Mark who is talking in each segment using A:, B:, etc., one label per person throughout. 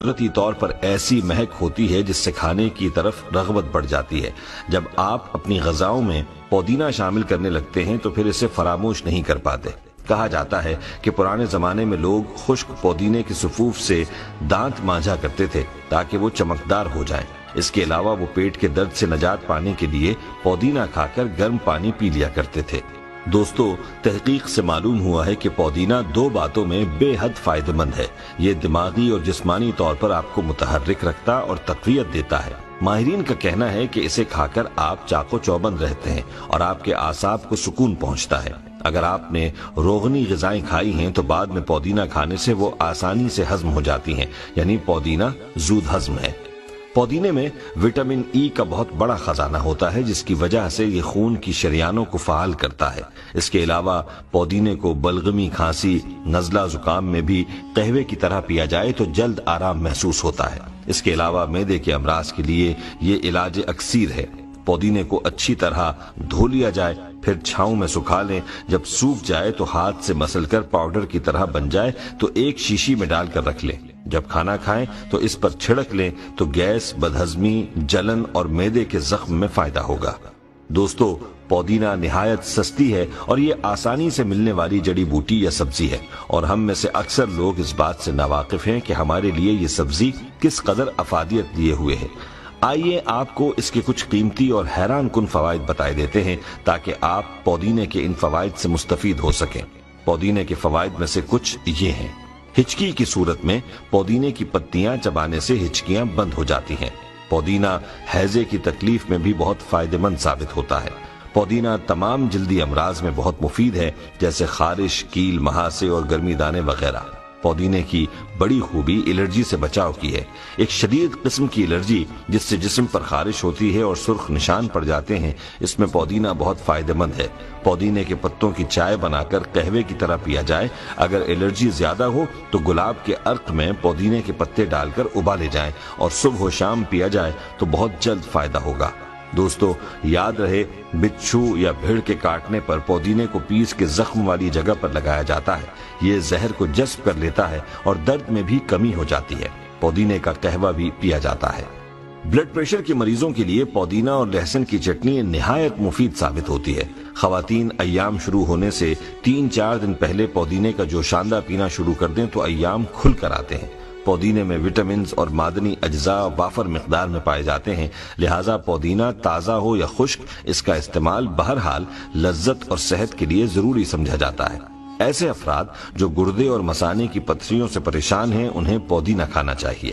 A: قدرتی طور پر ایسی مہک ہوتی ہے جس سے کھانے کی طرف رغبت بڑھ جاتی ہے۔ جب آپ اپنی غذاؤں میں پودینہ شامل کرنے لگتے ہیں تو پھر اسے فراموش نہیں کر پاتے۔ کہا جاتا ہے کہ پرانے زمانے میں لوگ خشک پودینے کے صفوف سے دانت مانجھا کرتے تھے تاکہ وہ چمکدار ہو جائیں۔ اس کے علاوہ وہ پیٹ کے درد سے نجات پانے کے لیے پودینہ کھا کر گرم پانی پی لیا کرتے تھے۔ دوستو، تحقیق سے معلوم ہوا ہے کہ پودینہ دو باتوں میں بے حد فائدہ مند ہے۔ یہ دماغی اور جسمانی طور پر آپ کو متحرک رکھتا اور تقویت دیتا ہے۔ ماہرین کا کہنا ہے کہ اسے کھا کر آپ چاق و چوبند رہتے ہیں اور آپ کے اعصاب کو سکون پہنچتا ہے۔ اگر آپ نے روغنی غذائیں کھائی ہیں تو بعد میں پودینہ کھانے سے وہ آسانی سے ہضم ہو جاتی ہیں، یعنی پودینہ زود ہضم ہے۔ پودینے میں وٹامن ای کا بہت بڑا خزانہ ہوتا ہے جس کی وجہ سے یہ خون کی شریانوں کو فعال کرتا ہے۔ اس کے علاوہ پودینے کو بلغمی، کھانسی، نزلہ، زکام میں بھی قہوے کی طرح پیا جائے تو جلد آرام محسوس ہوتا ہے۔ اس کے علاوہ معدے کے امراض کے لیے یہ علاج اکسیر ہے۔ پودینے کو اچھی طرح دھو لیا جائے، پھر چھاؤں میں سکھا لیں۔ جب سوکھ جائے تو ہاتھ سے مسل کر پاؤڈر کی طرح بن جائے تو ایک شیشی میں ڈال کر رکھ لیں۔ جب کھانا کھائیں تو اس پر چھڑک لیں تو گیس، بدہضمی، جلن اور معدے کے زخم میں فائدہ ہوگا۔ دوستو، پودینہ نہایت سستی ہے اور یہ آسانی سے ملنے والی جڑی بوٹی یا سبزی ہے، اور ہم میں سے اکثر لوگ اس بات سے ناواقف ہیں کہ ہمارے لیے یہ سبزی کس قدر افادیت لیے ہوئے ہے۔ آئیے آپ کو اس کے کچھ قیمتی اور حیران کن فوائد بتائے دیتے ہیں تاکہ آپ پودینے کے ان فوائد سے مستفید ہو سکیں۔ پودینے کے فوائد میں سے کچھ یہ ہیں۔ ہچکی کی صورت میں پودینے کی پتیاں چبانے سے ہچکیاں بند ہو جاتی ہیں۔ پودینہ ہیضے کی تکلیف میں بھی بہت فائدہ مند ثابت ہوتا ہے۔ پودینہ تمام جلدی امراض میں بہت مفید ہے، جیسے خارش، کیل، مہاسے اور گرمی دانے وغیرہ۔ پودینے کی بڑی خوبی الرجی سے بچاؤ کی ہے۔ ایک شدید قسم کی الرجی جس سے جسم پر خارش ہوتی ہے اور سرخ نشان پڑ جاتے ہیں، اس میں پودینہ بہت فائدہ مند ہے۔ پودینے کے پتوں کی چائے بنا کر قہوے کی طرح پیا جائے۔ اگر الرجی زیادہ ہو تو گلاب کے عرق میں پودینے کے پتے ڈال کر ابالے جائیں اور صبح و شام پیا جائے تو بہت جلد فائدہ ہوگا۔ دوستو، یاد رہے، بچھو یا بھیڑ کے کاٹنے پر پودینے کو پیس کے زخم والی جگہ پر لگایا جاتا ہے۔ یہ زہر کو جذب کر لیتا ہے اور درد میں بھی کمی ہو جاتی ہے۔ پودینے کا قہوہ بھی پیا جاتا ہے۔ بلڈ پریشر کے مریضوں کے لیے پودینہ اور لہسن کی چٹنی نہایت مفید ثابت ہوتی ہے۔ خواتین ایام شروع ہونے سے 3-4 دن پہلے پودینے کا جوشاندہ پینا شروع کر دیں تو ایام کھل کر آتے ہیں۔ پودینے میں وٹامنز اور معدنی اجزاء وافر مقدار میں پائے جاتے ہیں، لہٰذا پودینہ تازہ ہو یا خشک، اس کا استعمال بہرحال لذت اور صحت کے لیے ضروری سمجھا جاتا ہے۔ ایسے افراد جو گردے اور مثانے کی پتھریوں سے پریشان ہیں، انہیں پودینہ کھانا چاہیے۔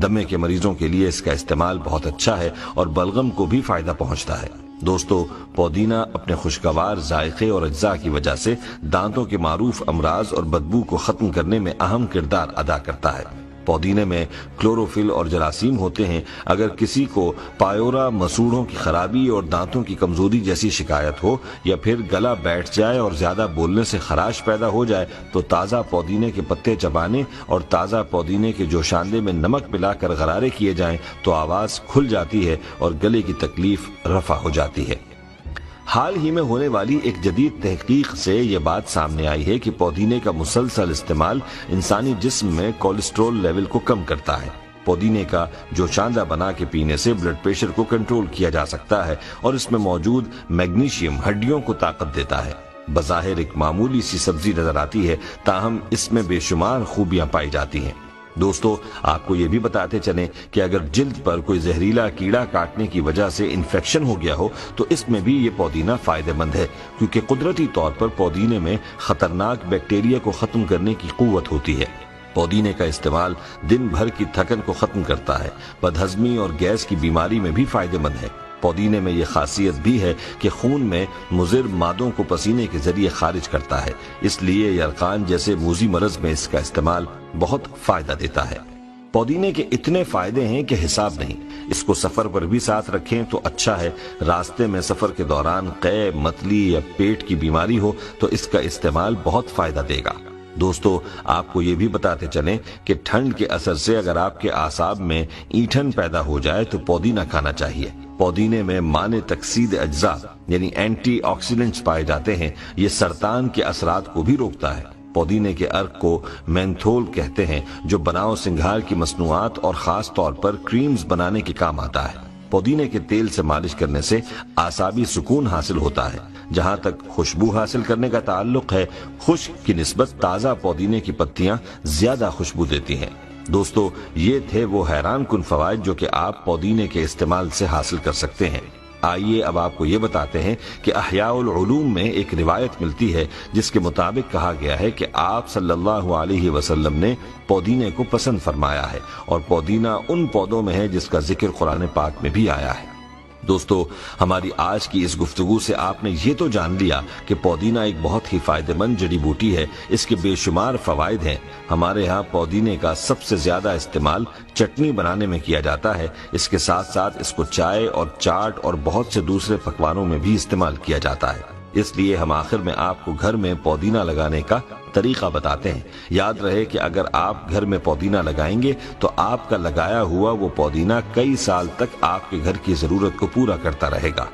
A: دمے کے مریضوں کے لیے اس کا استعمال بہت اچھا ہے اور بلغم کو بھی فائدہ پہنچتا ہے۔ دوستو، پودینہ اپنے خوشگوار ذائقے اور اجزاء کی وجہ سے دانتوں کے معروف امراض اور بدبو کو ختم کرنے میں اہم کردار ادا کرتا ہے۔ پودینے میں کلوروفل اور جراثیم ہوتے ہیں۔ اگر کسی کو پایورا، مسوڑھوں کی خرابی اور دانتوں کی کمزوری جیسی شکایت ہو، یا پھر گلا بیٹھ جائے اور زیادہ بولنے سے خراش پیدا ہو جائے، تو تازہ پودینے کے پتے چبانے اور تازہ پودینے کے جوشاندے میں نمک ملا کر غرارے کیے جائیں تو آواز کھل جاتی ہے اور گلے کی تکلیف رفع ہو جاتی ہے۔ حال ہی میں ہونے والی ایک جدید تحقیق سے یہ بات سامنے آئی ہے کہ پودینے کا مسلسل استعمال انسانی جسم میں کولیسٹرول لیول کو کم کرتا ہے۔ پودینے کا جوشاندہ بنا کے پینے سے بلڈ پریشر کو کنٹرول کیا جا سکتا ہے اور اس میں موجود میگنیشیم ہڈیوں کو طاقت دیتا ہے۔ بظاہر ایک معمولی سی سبزی نظر آتی ہے، تاہم اس میں بے شمار خوبیاں پائی جاتی ہیں۔ دوستو، آپ کو یہ بھی بتاتے چلیں کہ اگر جلد پر کوئی زہریلا کیڑا کاٹنے کی وجہ سے انفیکشن ہو گیا ہو تو اس میں بھی یہ پودینہ فائدہ مند ہے، کیونکہ قدرتی طور پر پودینے میں خطرناک بیکٹیریا کو ختم کرنے کی قوت ہوتی ہے۔ پودینے کا استعمال دن بھر کی تھکن کو ختم کرتا ہے۔ بدہضمی اور گیس کی بیماری میں بھی فائدہ مند ہے۔ پودینے میں یہ خاصیت بھی ہے کہ خون میں مضر مادوں کو پسینے کے ذریعے خارج کرتا ہے، اس لیے یرقان جیسے موذی مرض میں اس کا استعمال بہت فائدہ دیتا ہے۔ پودینے کے اتنے فائدے ہیں کہ حساب نہیں۔ اس کو سفر پر بھی ساتھ رکھیں تو اچھا ہے۔ راستے میں سفر کے دوران قے، متلی یا پیٹ کی بیماری ہو تو اس کا استعمال بہت فائدہ دے گا۔ دوستو، آپ کو یہ بھی بتاتے چلیں کہ ٹھنڈ کے اثر سے اگر آپ کے اعصاب میں اینٹھن پیدا ہو جائے تو پودینہ کھانا چاہیے۔ پودینے میں مانع تکسید اجزاء یعنی اینٹی آکسیڈنٹس پائے جاتے ہیں۔ یہ سرطان کے اثرات کو بھی روکتا ہے۔ پودینے کے عرق کو مینتھول کہتے ہیں، جو بناؤ سنگھار کی مصنوعات اور خاص طور پر کریمز بنانے کے کام آتا ہے۔ پودینے کے تیل سے مالش کرنے سے اعصابی سکون حاصل ہوتا ہے۔ جہاں تک خوشبو حاصل کرنے کا تعلق ہے، خشک کی نسبت تازہ پودینے کی پتیاں زیادہ خوشبو دیتی ہیں۔ دوستو، یہ تھے وہ حیران کن فوائد جو کہ آپ پودینے کے استعمال سے حاصل کر سکتے ہیں۔ آئیے اب آپ کو یہ بتاتے ہیں کہ احیاء العلوم میں ایک روایت ملتی ہے جس کے مطابق کہا گیا ہے کہ آپ صلی اللہ علیہ وسلم نے پودینے کو پسند فرمایا ہے، اور پودینہ ان پودوں میں ہے جس کا ذکر قرآن پاک میں بھی آیا ہے۔ دوستو، ہماری آج کی اس گفتگو سے آپ نے یہ تو جان لیا کہ پودینہ ایک بہت ہی فائدہ مند جڑی بوٹی ہے، اس کے بے شمار فوائد ہیں۔ ہمارے ہاں پودینے کا سب سے زیادہ استعمال چٹنی بنانے میں کیا جاتا ہے، اس کے ساتھ ساتھ اس کو چائے اور چاٹ اور بہت سے دوسرے پکوانوں میں بھی استعمال کیا جاتا ہے۔ اس لیے ہم آخر میں آپ کو گھر میں پودینہ لگانے کا طریقہ بتاتے ہیں۔ یاد رہے کہ اگر آپ گھر میں پودینہ لگائیں گے تو آپ کا لگایا ہوا وہ پودینہ کئی سال تک آپ کے گھر کی ضرورت کو پورا کرتا رہے گا۔